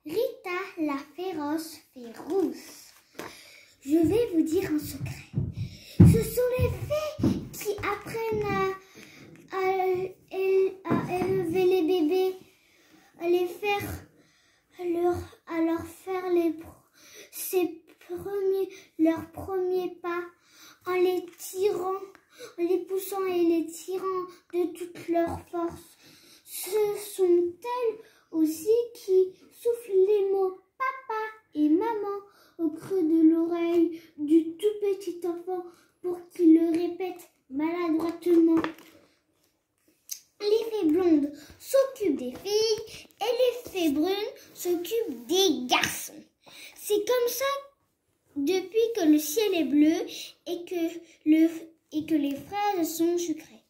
Rita la féroce fée rousse. Je vais vous dire un secret. Ce sont les fées qui apprennent à élever les bébés, à leur faire leurs premiers pas, en les tirant, en les poussant et les tirant de toute leur force. Ce sont elles aussi qui soufflent les mots papa et maman au creux de l'oreille du tout petit enfant pour qu'il le répète maladroitement. Les fées blondes s'occupent des filles et les fées brunes s'occupent des garçons. C'est comme ça depuis que le ciel est bleu et que les fraises sont sucrées.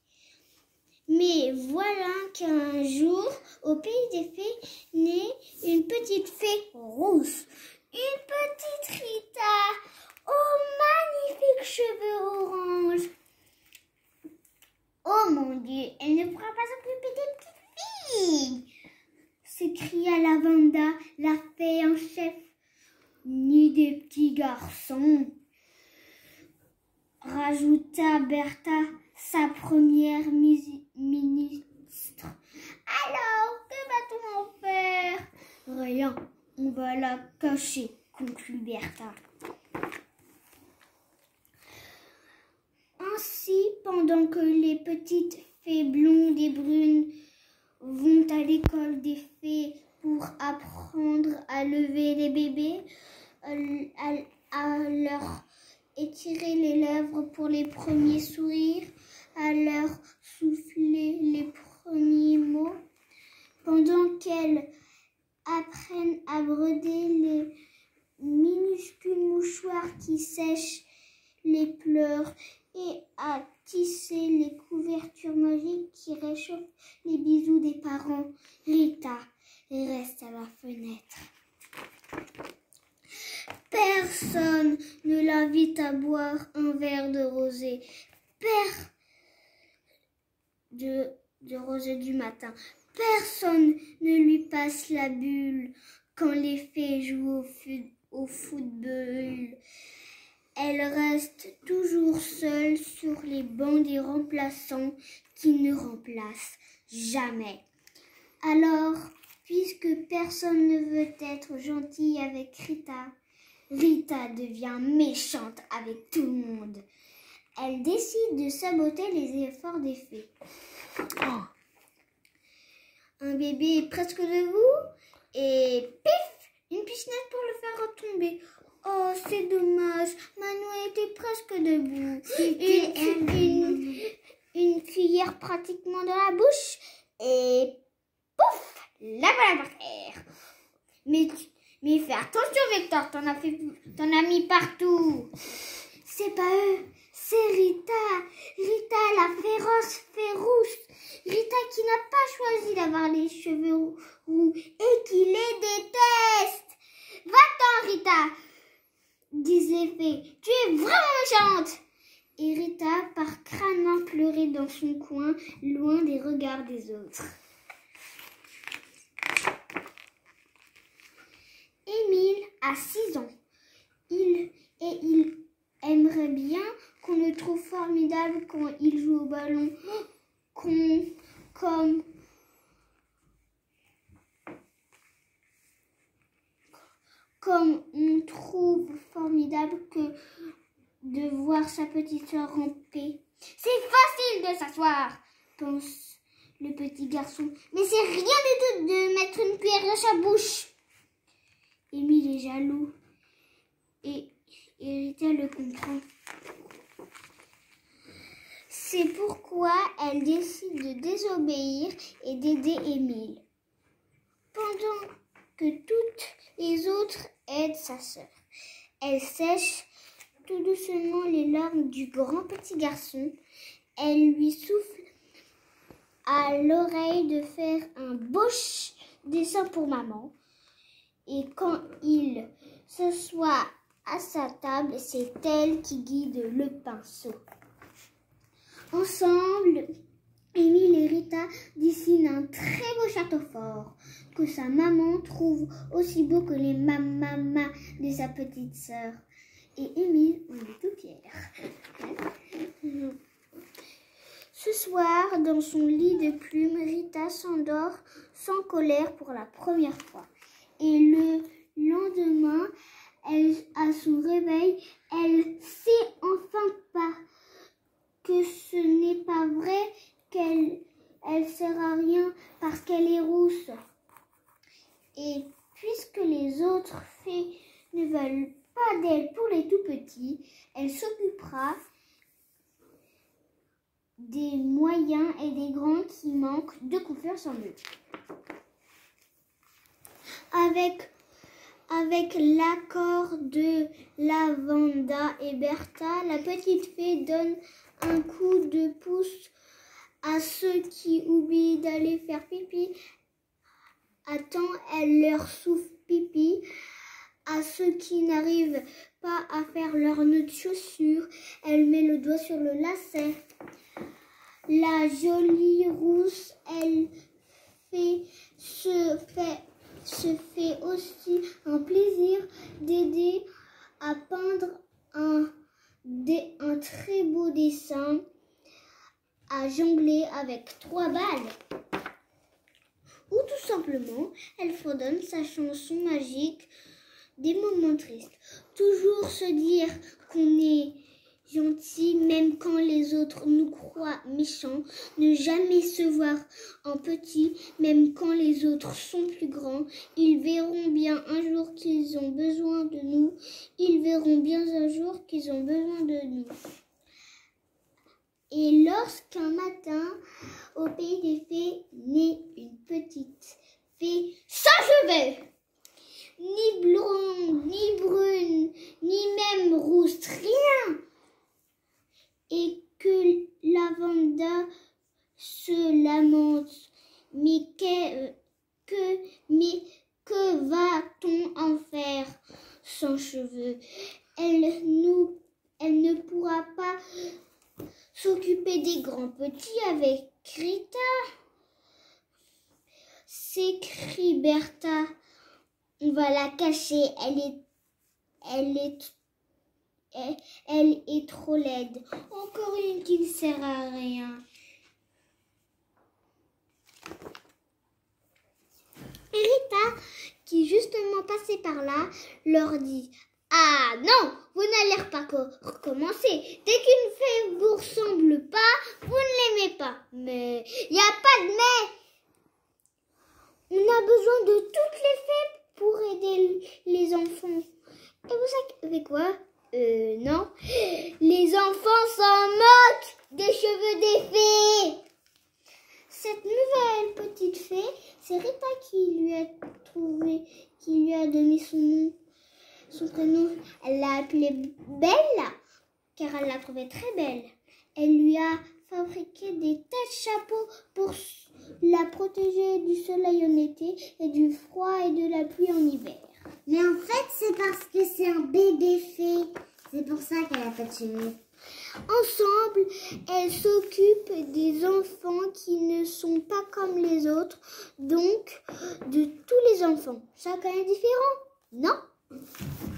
Mais voilà qu'un jour, au pays des fées, naît une petite fée rousse. Une petite Rita, aux magnifiques cheveux orange. Oh mon Dieu, elle ne pourra pas s'occuper des petites filles, s'écria Lavanda, la fée en chef, ni des petits garçons, rajouta Bertha, sa première ministre. Alors, que va-t-on en faire? Rien, on va la cacher, conclut Bertha. Ainsi, pendant que les petites fées blondes et brunes vont à l'école des fées pour apprendre à lever les bébés, à leur étirer les lèvres pour les premiers sourires, à leur souffler les premiers mots, pendant qu'elles apprennent à broder les minuscules mouchoirs qui sèchent les pleurs et à tisser les couvertures magiques qui réchauffent les bisous des parents, Rita reste à la fenêtre. Personne ne l'invite à boire un verre de rosé, de rosé du matin. Personne ne lui passe la bulle quand les fées jouent au football. Elle reste toujours seule sur les bancs des remplaçants qui ne remplacent jamais. Alors, puisque personne ne veut être gentil avec Rita, Rita devient méchante avec tout le monde. Elle décide de saboter les efforts des fées. Oh. Un bébé est presque debout et pif, une pichenette pour le faire retomber. Oh, c'est dommage, Manu était presque debout. Une cuillère pratiquement dans la bouche et pouf, la voilà par terre. Mais fais attention, Victor, t'en as mis partout. C'est pas eux, c'est Rita. Rita, la féroce fée rousse. Rita qui n'a pas choisi d'avoir les cheveux roux et qui les déteste. Va-t'en, Rita, disent les fées. Tu es vraiment méchante. Et Rita part crânement pleurer dans son coin, loin des regards des autres. Émile a 6 ans. Il aimerait bien qu'on le trouve formidable quand il joue au ballon, comme on trouve formidable que de voir sa petite sœur ramper. C'est facile de s'asseoir, pense le petit garçon, mais c'est rien du tout de mettre une pierre dans sa bouche. Émile est jaloux et Rita le comprend. C'est pourquoi elle décide de désobéir et d'aider Émile, pendant que toutes les autres aident sa sœur. Elle sèche tout doucement les larmes du grand petit garçon. Elle lui souffle à l'oreille de faire un beau dessin pour maman. Et quand il s'assoit à sa table, c'est elle qui guide le pinceau. Ensemble, Émile et Rita dessinent un très beau château fort. que sa maman trouve aussi beau que les mamas de sa petite sœur. Et Émile en est tout fier. Ce soir, dans son lit de plumes, Rita s'endort sans colère pour la première fois. Et le lendemain, à son réveil, elle sait enfin pas que ce n'est pas vrai qu'elle sert à rien parce qu'elle est rousse. Et puisque les autres fées ne veulent pas d'elle pour les tout petits, elle s'occupera des moyens et des grands qui manquent de confiance en eux. Avec l'accord de Lavanda et Bertha, la petite fée donne un coup de pouce à ceux qui oublient d'aller faire pipi. À temps, elle leur souffle pipi. À ceux qui n'arrivent pas à faire leur nœud de chaussure, elle met le doigt sur le lacet. La jolie rousse, elle se fait aussi un plaisir d'aider à peindre un très beau dessin, à jongler avec 3 balles. Ou tout simplement, elle fredonne sa chanson magique des moments tristes. Toujours se dire qu'on est gentil même quand les autres nous croient méchants. Ne jamais se voir en petit même quand les autres sont plus grands. Ils verront bien un jour qu'ils ont besoin de nous. Ils verront bien un jour qu'ils ont besoin de nous. Et lorsqu'un matin, au pays des fées, naît une petite fée sans cheveux, ni blonde, ni brune, ni même rousse, rien. Et que Lavanda se lamente. Mais que va-t-on en faire sans cheveux? Elle ne pourra pas s'occuper des grands petits avec Rita, s'écrie Bertha. On va la cacher, elle est trop laide. Encore une qui ne sert à rien. Et Rita, qui justement passait par là, leur dit: ah non, vous n'allez pas recommencer. Dès qu'une fée vous ressemble pas, vous ne l'aimez pas. Mais il n'y a pas de mais. On a besoin de toutes les fées pour aider les enfants. Et vous savez quoi? Non. Les enfants s'en moquent des cheveux des fées. Cette nouvelle petite fée, c'est Rita qui lui a donné son nom. Son prénom, elle l'a appelée Belle, car elle la trouvait très belle. Elle lui a fabriqué des tas de chapeaux pour la protéger du soleil en été et du froid et de la pluie en hiver. Mais en fait, c'est parce que c'est un bébé fée. C'est pour ça qu'elle a pas de cheveux. Ensemble, elles s'occupent des enfants qui ne sont pas comme les autres, donc de tous les enfants. Chacun est différent, non?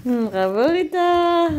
Bravo Rita.